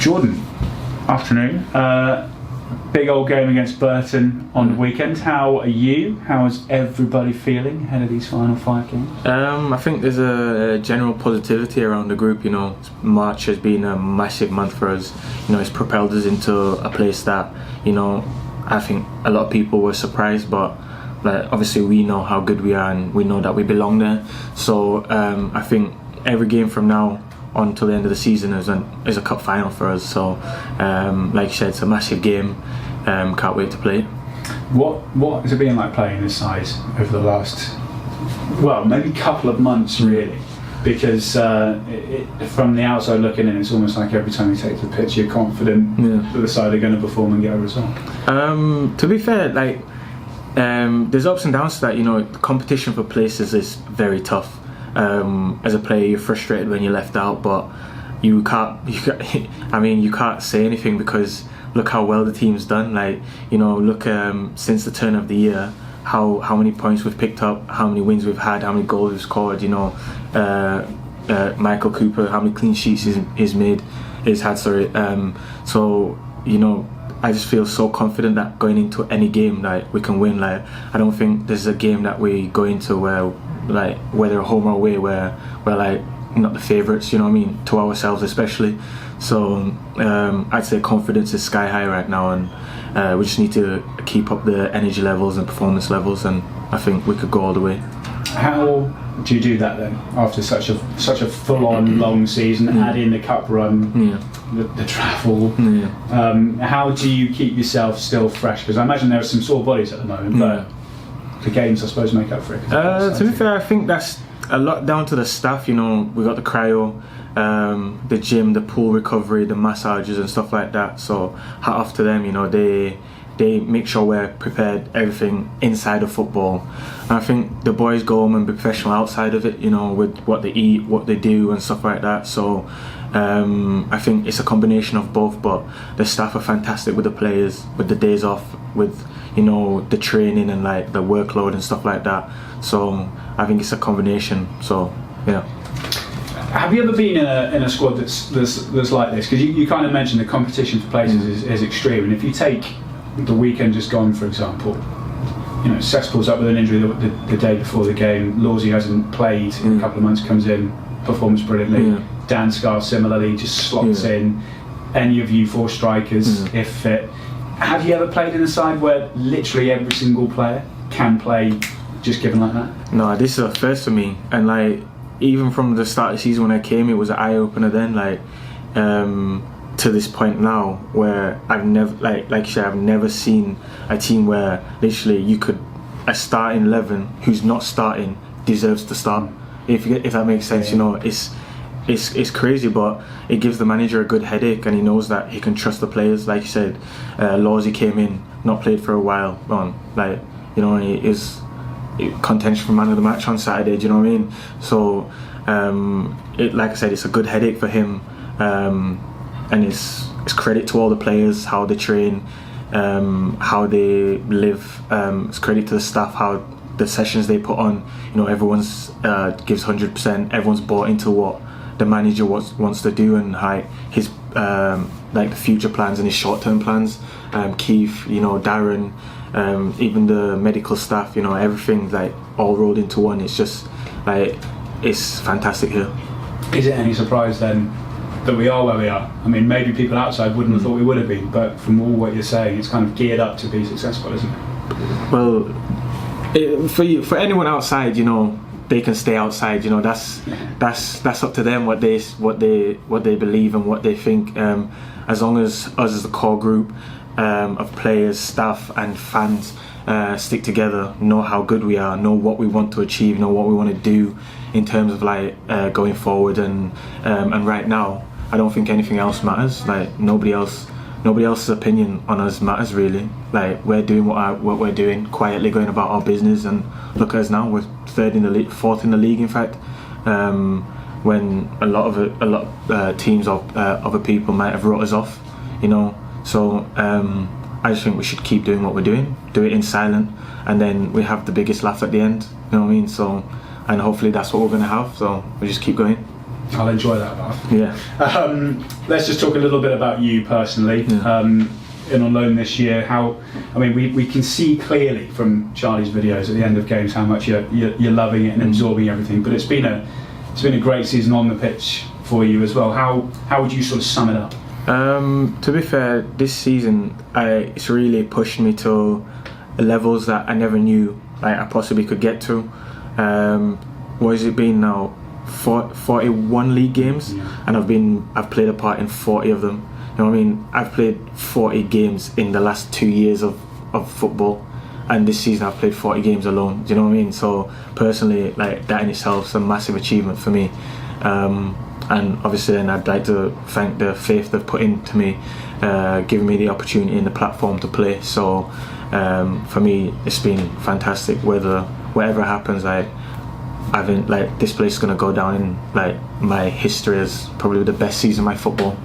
Jordon, afternoon. Big old game against Burton on the weekend. How are you? How is everybody feeling ahead of these final 5 games? I think there's a general positivity around the group. March has been a massive month for us. It's propelled us into a place that, I think a lot of people were surprised, but obviously we know how good we are and we know that we belong there. So I think every game from now on till the end of the season is a cup final for us. So like you said, it's a massive game. Can't wait to play it. What has it been like playing this side over the last, maybe couple of months really? Because from the outside looking in, it's almost like every time you take the pitch, you're confident that the side are going to perform and get a result. To be fair, there's ups and downs to that. The competition for places is very tough. As a player, you're frustrated when you're left out, but you can't say anything because look how well the team's done. Look since the turn of the year, how many points we've picked up, how many wins we've had, how many goals we've scored. Michael Cooper, how many clean sheets he's had. So I just feel so confident that going into any game, we can win. I don't think there's a game that we go into where, whether home or away, where we're not the favourites, to ourselves especially. So I'd say confidence is sky high right now, and we just need to keep up the energy levels and performance levels, and I think we could go all the way. How do you do that then after such a full-on long season? Add in the cup run, the travel. How do you keep yourself still fresh? Because I imagine there are some sore bodies at the moment, but the games I suppose make up for it. To be fair, I think that's a lot down to the staff. We got the cryo, the gym, the pool recovery, the massages and stuff like that. So hat off to them. They make sure we're prepared, everything inside of football. And I think the boys go home and be professional outside of it, with what they eat, what they do and stuff like that. So I think it's a combination of both, but the staff are fantastic with the players, with the days off, with the training and the workload and stuff like that. So I think it's a combination. So yeah. Have you ever been in a squad that's like this? Because you kind of mentioned the competition for places is extreme, and if you take the weekend just gone, for example, Cesspools up with an injury the day before the game. Lawsy hasn't played in a couple of months, comes in, performs brilliantly. Dan Scar similarly just slots in. Any of you 4 strikers, if fit. Have you ever played in a side where literally every single player can play, just given like that? No, this is a first for me, and even from the start of the season when I came, it was an eye opener. Then to this point now, where I've never, like you said, I've never seen a team where literally a starting 11 who's not starting deserves to start. If that makes sense, it's crazy, but it gives the manager a good headache, and he knows that he can trust the players. Like you said, Lawsy came in, not played for a while, he is contention for man of the match on Saturday. Do you know what I mean? So, like I said, it's a good headache for him. And it's credit to all the players, how they train, how they live. It's credit to the staff, how the sessions they put on. Everyone's gives 100%. Everyone's bought into what the manager wants to do, and his the future plans and his short-term plans. Keith, Darren, even the medical staff. Everything all rolled into one. It's just it's fantastic here. Is it any surprise then that we are where we are? I mean, maybe people outside wouldn't have thought we would have been, but from all what you're saying, it's kind of geared up to be successful, isn't it? Well, for anyone outside, they can stay outside. That's up to them what they believe and what they think. As long as us as the core group of players, staff, and fans stick together, know how good we are, know what we want to achieve, know what we want to do in terms of going forward, and right now, I don't think anything else matters. Nobody else's opinion on us matters really. We're doing what we're doing, quietly going about our business, and look at us now. We're 4th in the league, in fact. When a lot of teams or other people might have wrote us off, So I just think we should keep doing what we're doing, do it in silent, and then we have the biggest laugh at the end. You know what I mean? So, and hopefully that's what we're going to have. So we just keep going. I'll enjoy that bath. Yeah. Let's just talk a little bit about you personally. In on loan this year, we can see clearly from Charlie's videos at the end of games how much you're loving it and absorbing everything. But it's been a great season on the pitch for you as well. How would you sort of sum it up? To be fair, this season it's really pushed me to levels that I never knew I possibly could get to. What has it been now? 41 league games, and I've played a part in 40 of them. You know what I mean? I've played 40 games in the last 2 years of football, and this season I've played 40 games alone. Do you know what I mean? So personally, that in itself is a massive achievement for me. And obviously then I'd like to thank the faith they've put into me, giving me the opportunity and the platform to play. So for me, it's been fantastic. Whatever happens, I think this place is going to go down in my history as probably the best season of my football.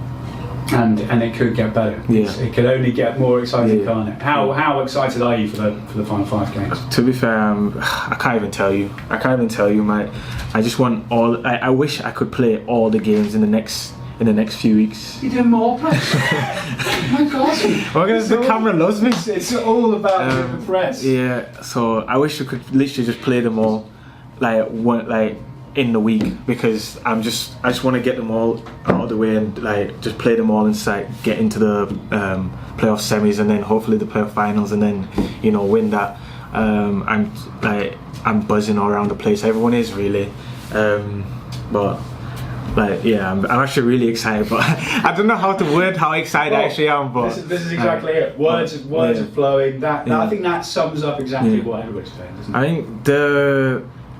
And it could get better. Yeah. It could only get more exciting, can't it? How excited are you for the final 5 games? To be fair, I can't even tell you. Mate. I just want all. I wish I could play all the games in the next few weeks. You're doing more press. My God. Well, the camera loves me. It's all about the press. Yeah. So I wish I could literally just play them all, in the week, because I just want to get them all out of the way and just play them all and get into the playoff semis and then hopefully the playoff finals and then win that. I'm buzzing all around the place. Everyone is really, but I'm actually really excited. But I don't know how to word how excited I actually am. But this is exactly it. Words are flowing. I think that sums up exactly what everybody's saying, doesn't it? I think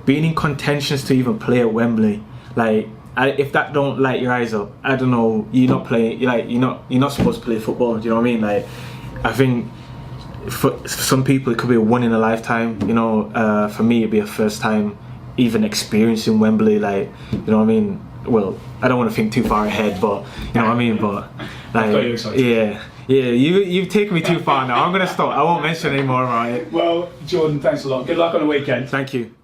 being in contentions to even play at Wembley, if that don't light your eyes up, I don't know. You're not playing. You're not supposed to play football. Do you know what I mean? I think for some people it could be a one in a lifetime. For me it'd be a first time even experiencing Wembley. You know what I mean? Well, I don't want to think too far ahead, but you know what I mean. But yeah. You've taken me too far now. I'm gonna stop. I won't mention anymore, right? Well, Jordon, thanks a lot. Good luck on the weekend. Thank you.